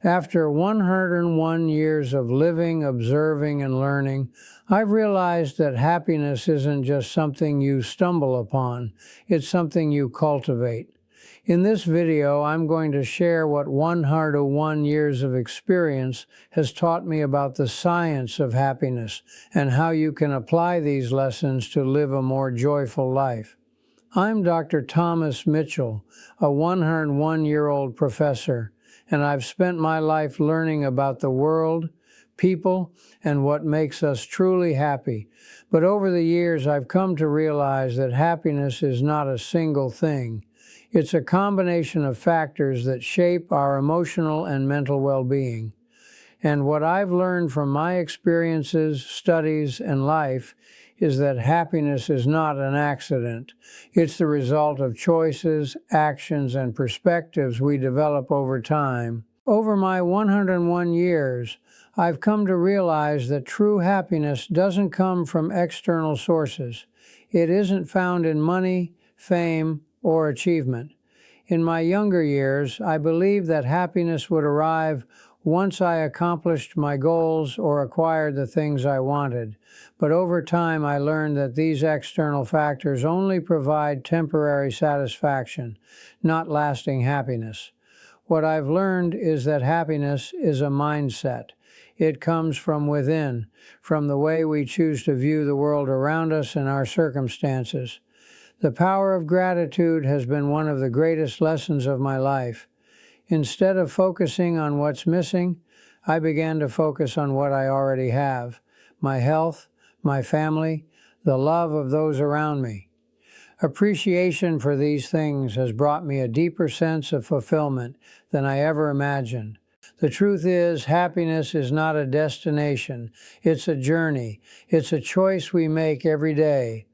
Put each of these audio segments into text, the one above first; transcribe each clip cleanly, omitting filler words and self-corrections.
After 101 years of living, observing, and learning, I've realized that happiness isn't just something you stumble upon, it's something you cultivate. In this video, I'm going to share what 101 years of experience has taught me about the science of happiness and how you can apply these lessons to live a more joyful life. I'm Dr. Thomas Mitchell, a 101-year-old professor, and I've spent my life learning about the world, people, and what makes us truly happy. But over the years, I've come to realize that happiness is not a single thing. It's a combination of factors that shape our emotional and mental well-being. And what I've learned from my experiences, studies, and life is that happiness is not an accident. It's the result of choices, actions, and perspectives we develop over time. Over my 101 years, I've come to realize that true happiness doesn't come from external sources. It isn't found in money, fame, or achievement. In my younger years, I believed that happiness would arrive once I accomplished my goals or acquired the things I wanted. But over time, I learned that these external factors only provide temporary satisfaction, not lasting happiness. What I've learned is that happiness is a mindset. It comes from within, from the way we choose to view the world around us and our circumstances. The power of gratitude has been one of the greatest lessons of my life. Instead of focusing on what's missing, I began to focus on what I already have: my health, my family, the love of those around me. Appreciation for these things has brought me a deeper sense of fulfillment than I ever imagined. The truth is, happiness is not a destination, it's a journey. It's a choice we make every day.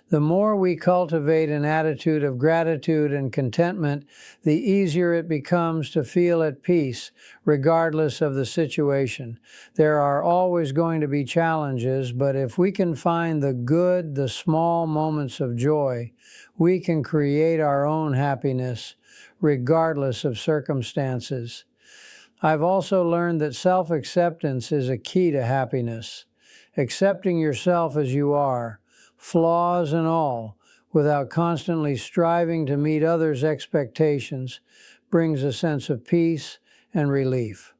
The more we cultivate an attitude of gratitude and contentment, the easier it becomes to feel at peace, regardless of the situation. There are always going to be challenges, but if we can find the good, the small moments of joy, we can create our own happiness, regardless of circumstances. I've also learned that self-acceptance is a key to happiness. Accepting yourself as you are, flaws and all, without constantly striving to meet others' expectations, brings a sense of peace and relief.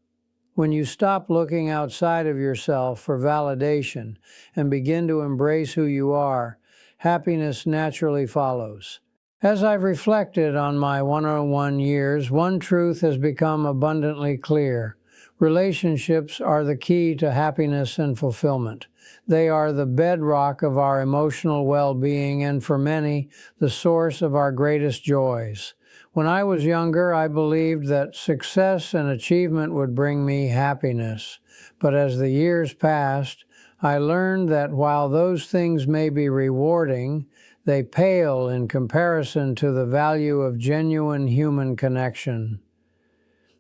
When you stop looking outside of yourself for validation and begin to embrace who you are, happiness naturally follows. As I've reflected on my 101 years, one truth has become abundantly clear. Relationships are the key to happiness and fulfillment. They are the bedrock of our emotional well-being and, for many, the source of our greatest joys. When I was younger, I believed that success and achievement would bring me happiness. But as the years passed, I learned that while those things may be rewarding, they pale in comparison to the value of genuine human connection.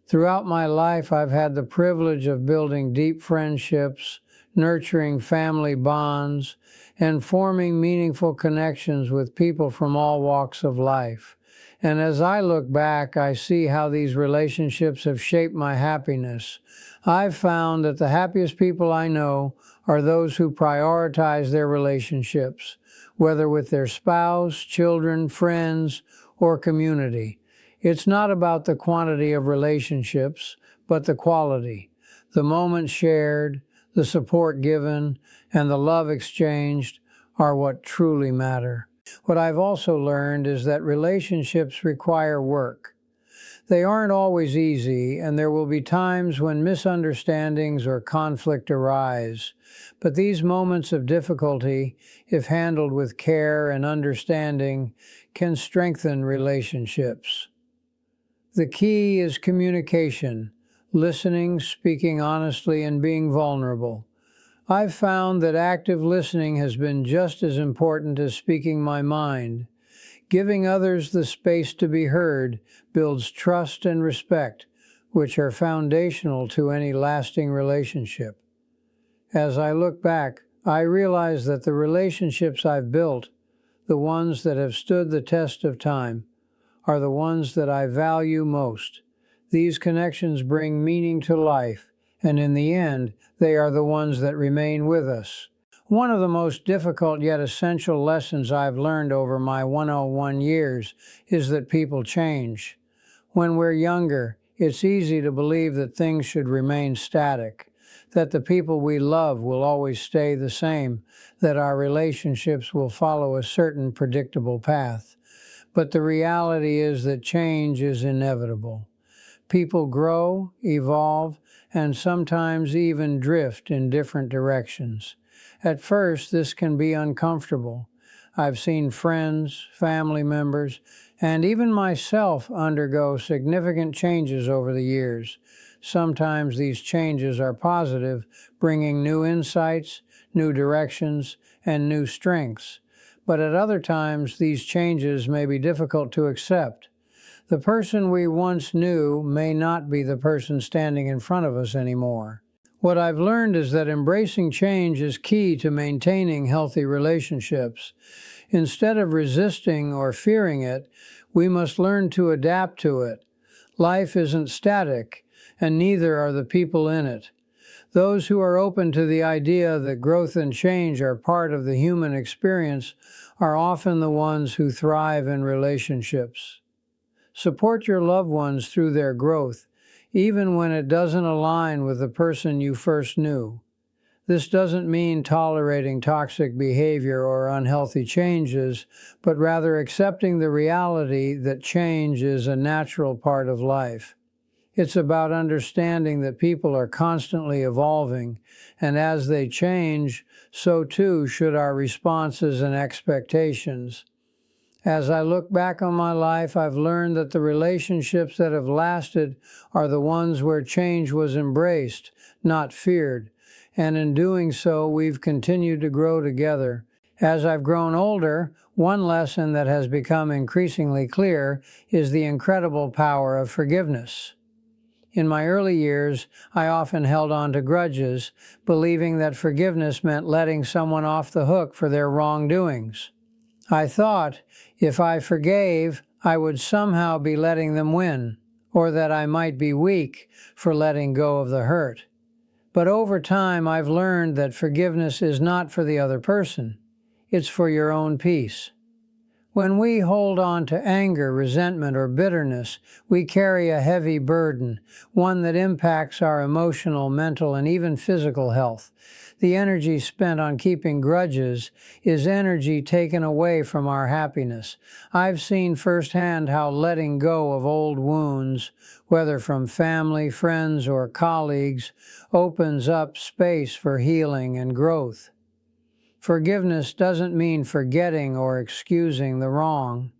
Throughout my life, I've had the privilege of building deep friendships, nurturing family bonds, and forming meaningful connections with people from all walks of life. And as I look back, I see how these relationships have shaped my happiness. I've found that the happiest people I know are those who prioritize their relationships, whether with their spouse, children, friends, or community. It's not about the quantity of relationships, but the quality. The moments shared, the support given, and the love exchanged are what truly matter. What I've also learned is that relationships require work. They aren't always easy, and there will be times when misunderstandings or conflict arise. But these moments of difficulty, if handled with care and understanding, can strengthen relationships. The key is communication, listening, speaking honestly, and being vulnerable. I've found that active listening has been just as important as speaking my mind. Giving others the space to be heard builds trust and respect, which are foundational to any lasting relationship. As I look back, I realize that the relationships I've built, the ones that have stood the test of time, are the ones that I value most. These connections bring meaning to life, and in the end, they are the ones that remain with us. One of the most difficult yet essential lessons I've learned over my 101 years is that people change. When we're younger, it's easy to believe that things should remain static, that the people we love will always stay the same, that our relationships will follow a certain predictable path. But the reality is that change is inevitable. People grow, evolve, and sometimes even drift in different directions. At first, this can be uncomfortable. I've seen friends, family members, and even myself undergo significant changes over the years. Sometimes these changes are positive, bringing new insights, new directions, and new strengths. But at other times, these changes may be difficult to accept. The person we once knew may not be the person standing in front of us anymore. What I've learned is that embracing change is key to maintaining healthy relationships. Instead of resisting or fearing it, we must learn to adapt to it. Life isn't static, and neither are the people in it. Those who are open to the idea that growth and change are part of the human experience are often the ones who thrive in relationships. Support your loved ones through their growth, even when it doesn't align with the person you first knew. This doesn't mean tolerating toxic behavior or unhealthy changes, but rather accepting the reality that change is a natural part of life. It's about understanding that people are constantly evolving, and as they change, so too should our responses and expectations. As I look back on my life, I've learned that the relationships that have lasted are the ones where change was embraced, not feared. And in doing so, we've continued to grow together. As I've grown older, one lesson that has become increasingly clear is the incredible power of forgiveness. In my early years, I often held on to grudges, believing that forgiveness meant letting someone off the hook for their wrongdoings. I thought if I forgave, I would somehow be letting them win, or that I might be weak for letting go of the hurt. But over time, I've learned that forgiveness is not for the other person. It's for your own peace. When we hold on to anger, resentment, or bitterness, we carry a heavy burden, one that impacts our emotional, mental, and even physical health. The energy spent on keeping grudges is energy taken away from our happiness. I've seen firsthand how letting go of old wounds, whether from family, friends, or colleagues, opens up space for healing and growth. Forgiveness doesn't mean forgetting or excusing the wrong.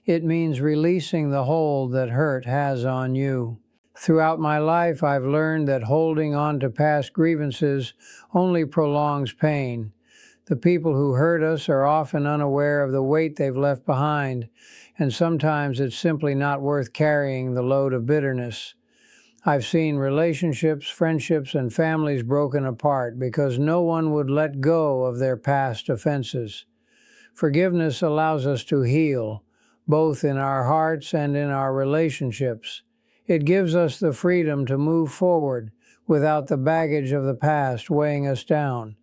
It means releasing the hold that hurt has on you. Throughout my life, I've learned that holding on to past grievances only prolongs pain. The people who hurt us are often unaware of the weight they've left behind, and sometimes it's simply not worth carrying the load of bitterness. I've seen relationships, friendships, and families broken apart because no one would let go of their past offenses. Forgiveness allows us to heal, both in our hearts and in our relationships. It gives us the freedom to move forward without the baggage of the past weighing us down.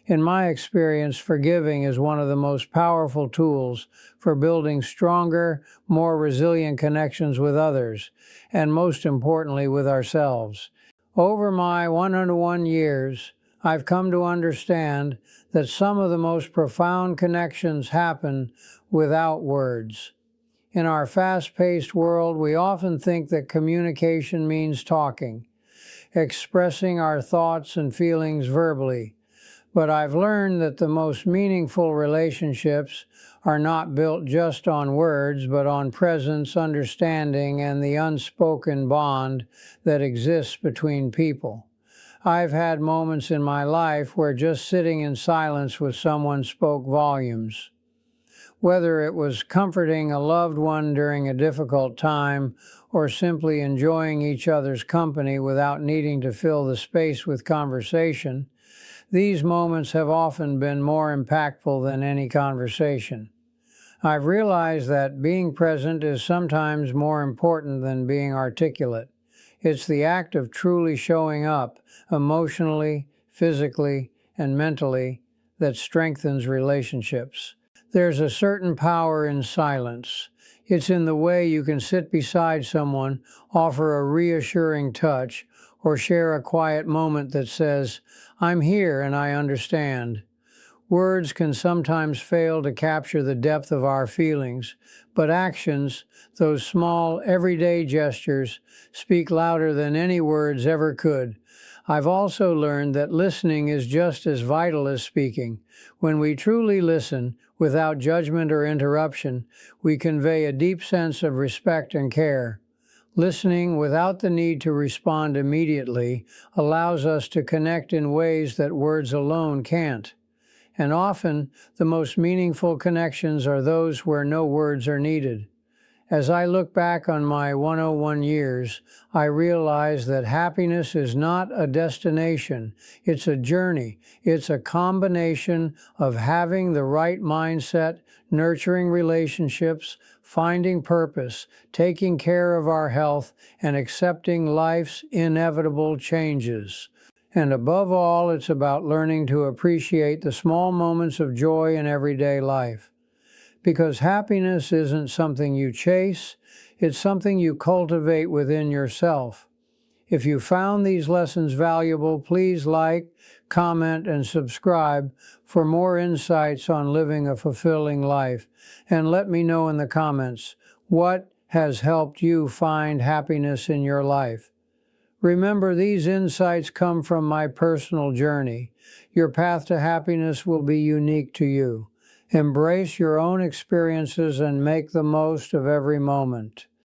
In my experience, forgiving is one of the most powerful tools for building stronger, more resilient connections with others, and most importantly, with ourselves. Over my 101 years, I've come to understand that some of the most profound connections happen without words. In our fast-paced world, we often think that communication means talking, expressing our thoughts and feelings verbally. But I've learned that the most meaningful relationships are not built just on words, but on presence, understanding, and the unspoken bond that exists between people. I've had moments in my life where just sitting in silence with someone spoke volumes. Whether it was comforting a loved one during a difficult time or simply enjoying each other's company without needing to fill the space with conversation, these moments have often been more impactful than any conversation. I've realized that being present is sometimes more important than being articulate. It's the act of truly showing up emotionally, physically, and mentally that strengthens relationships. There's a certain power in silence. It's in the way you can sit beside someone, offer a reassuring touch, or share a quiet moment that says, "I'm here and I understand." Words can sometimes fail to capture the depth of our feelings, but actions, those small, everyday gestures, speak louder than any words ever could. I've also learned that listening is just as vital as speaking. When we truly listen, without judgment or interruption, we convey a deep sense of respect and care. Listening without the need to respond immediately allows us to connect in ways that words alone can't. And often, the most meaningful connections are those where no words are needed. As I look back on my 101 years, I realize that happiness is not a destination, it's a journey. It's a combination of having the right mindset, nurturing relationships, finding purpose, taking care of our health, and accepting life's inevitable changes. And above all, it's about learning to appreciate the small moments of joy in everyday life. Because happiness isn't something you chase, it's something you cultivate within yourself. If you found these lessons valuable, please like, comment, and subscribe for more insights on living a fulfilling life. And let me know in the comments what has helped you find happiness in your life. Remember, these insights come from my personal journey. Your path to happiness will be unique to you. Embrace your own experiences and make the most of every moment.